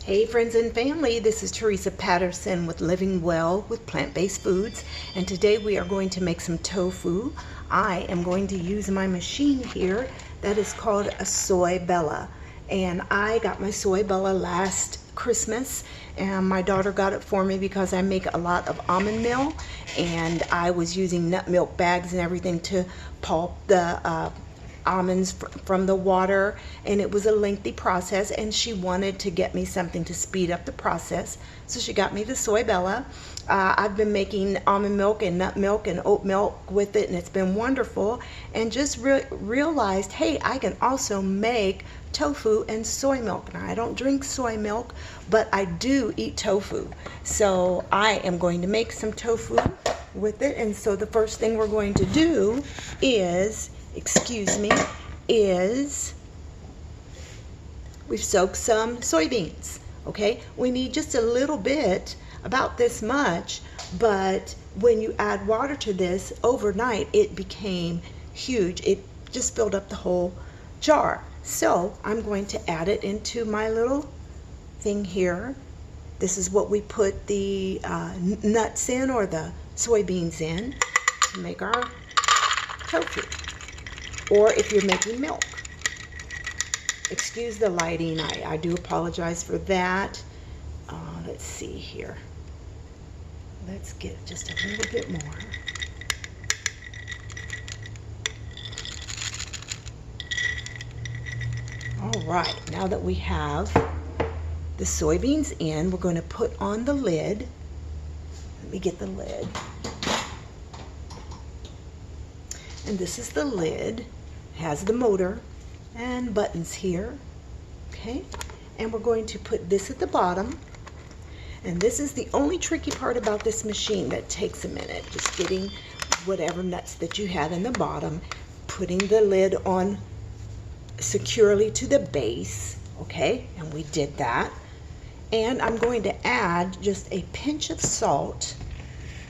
Hey friends and family, this is Teresa Patterson with Living Well with Plant-Based Foods, and today we are going to make some tofu. I am going to use my machine here that is called a Soy Bella, and I got my Soy Bella last Christmas, and my daughter got it for me because I make a lot of almond meal, and I was using nut milk bags and everything to pulp the almonds from the water, and it was a lengthy process, and she wanted to get me something to speed up the process, so she got me the Soy Bella. I've been making almond milk and nut milk and oat milk with it, and it's been wonderful, and just realized, hey, I can also make tofu and soy milk. Now, I don't drink soy milk, but I do eat tofu, so I am going to make some tofu with it. And so the first thing we're going to do is we've soaked some soybeans. Okay, we need just a little bit, about this much, but when you add water to this overnight, it became huge. It just filled up the whole jar. So I'm going to add it into my little thing here. This is what we put the nuts in, or the soybeans in, to make our tofu. Or if you're making milk. Excuse the lighting, I do apologize for that. Let's see here. Let's get just a little bit more. All right, now that we have the soybeans in, we're going to put on the lid. Let me get the lid. And this is the lid. Has the motor and buttons here. Okay, and we're going to put this at the bottom, and this is the only tricky part about this machine that takes a minute, just getting whatever nuts that you have in the bottom, putting the lid on securely to the base. Okay, and we did that, and I'm going to add just a pinch of salt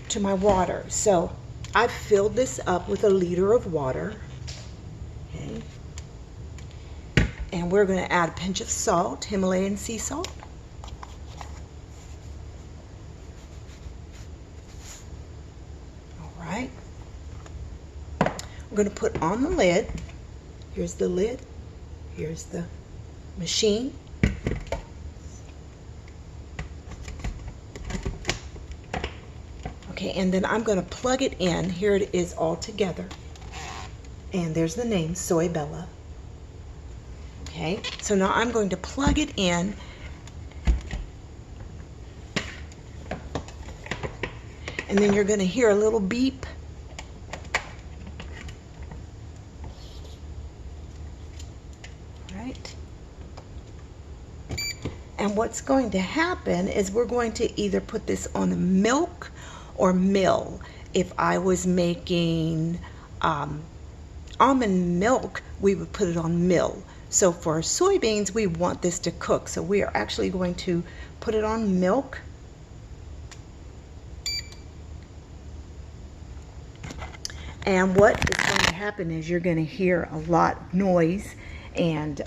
to my water. So I've filled this up with 1 liter of water. Okay. And we're going to add a pinch of salt, Himalayan sea salt. All right. We're going to put on the lid. Here's the lid. Here's the machine. Okay, and then I'm going to plug it in. Here it is all together. And there's the name, Soy Bella. Okay, so now I'm going to plug it in. And then you're going to hear a little beep. Right. And what's going to happen is we're going to either put this on the milk or mill. If I was making almond milk, we would put it on mill. So for soybeans, we want this to cook, so we are actually going to put it on milk. And what is going to happen is you're going to hear a lot of noise and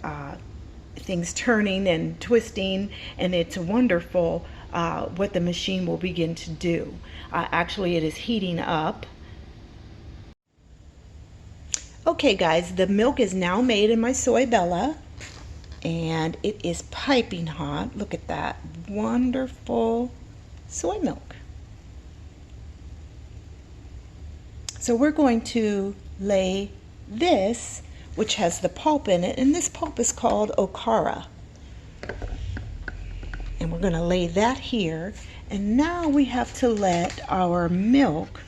things turning and twisting, and it's wonderful what the machine will begin to do. Actually, it is heating up. Okay guys, the milk is now made in my Soy Bella, and it is piping hot. Look at that wonderful soy milk. So we're going to lay this, which has the pulp in it, and this pulp is called okara. And we're going to lay that here, and now we have to let our milk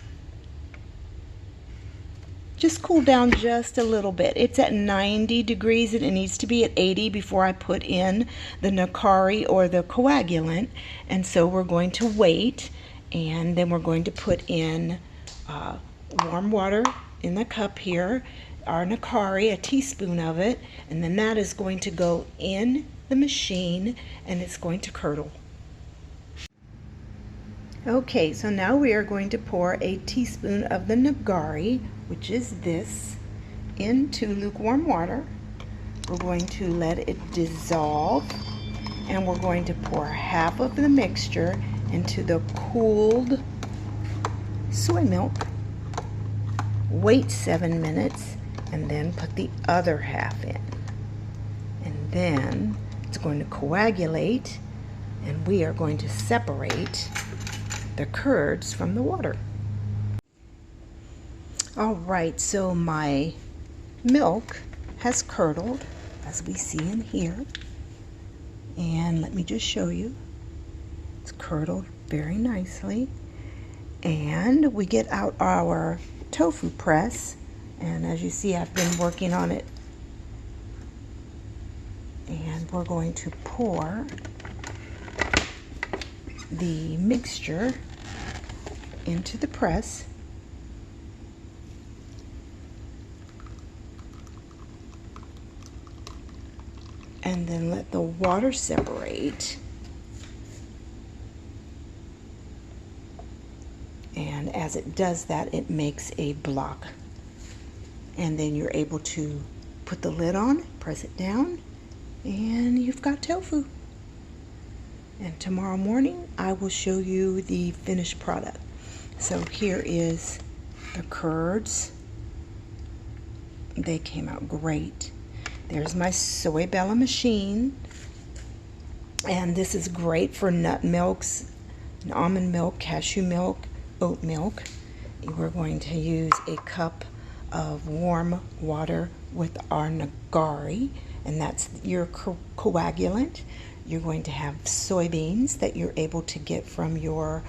just cool down just a little bit. It's at 90 degrees and it needs to be at 80 before I put in the Nakari or the coagulant. And so we're going to wait, and then we're going to put in warm water in the cup here, our Nakari, a teaspoon of it, and then that is going to go in the machine and it's going to curdle. Okay, so now we are going to pour a teaspoon of the nagari, which is this, into lukewarm water. We're going to let it dissolve and we're going to pour half of the mixture into the cooled soy milk, wait 7 minutes, and then put the other half in. And then it's going to coagulate, and we are going to separate the curds from the water. Alright, so my milk has curdled, as we see in here. And let me just show you. It's curdled very nicely. And we get out our tofu press, and as you see, I've been working on it. And we're going to pour the mixture into the press. And then let the water separate. And as it does that, it makes a block. And then you're able to put the lid on, press it down, and you've got tofu. And tomorrow morning, I will show you the finished product. So here is the curds. They came out great. There's my soy bella machine, and this is great for nut milks, almond milk, cashew milk, oat milk. We're going to use a cup of warm water with our nagari, and that's your coagulant. You're going to have soybeans that you're able to get from your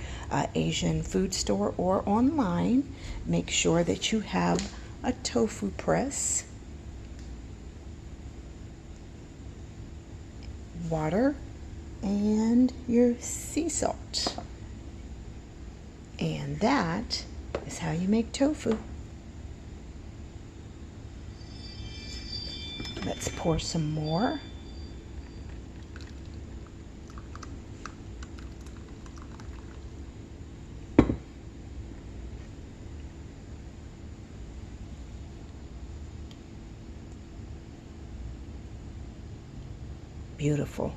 Asian food store or online. Make sure that you have a tofu press, water, and your sea salt. And that is how you make tofu. Let's pour some more. Beautiful.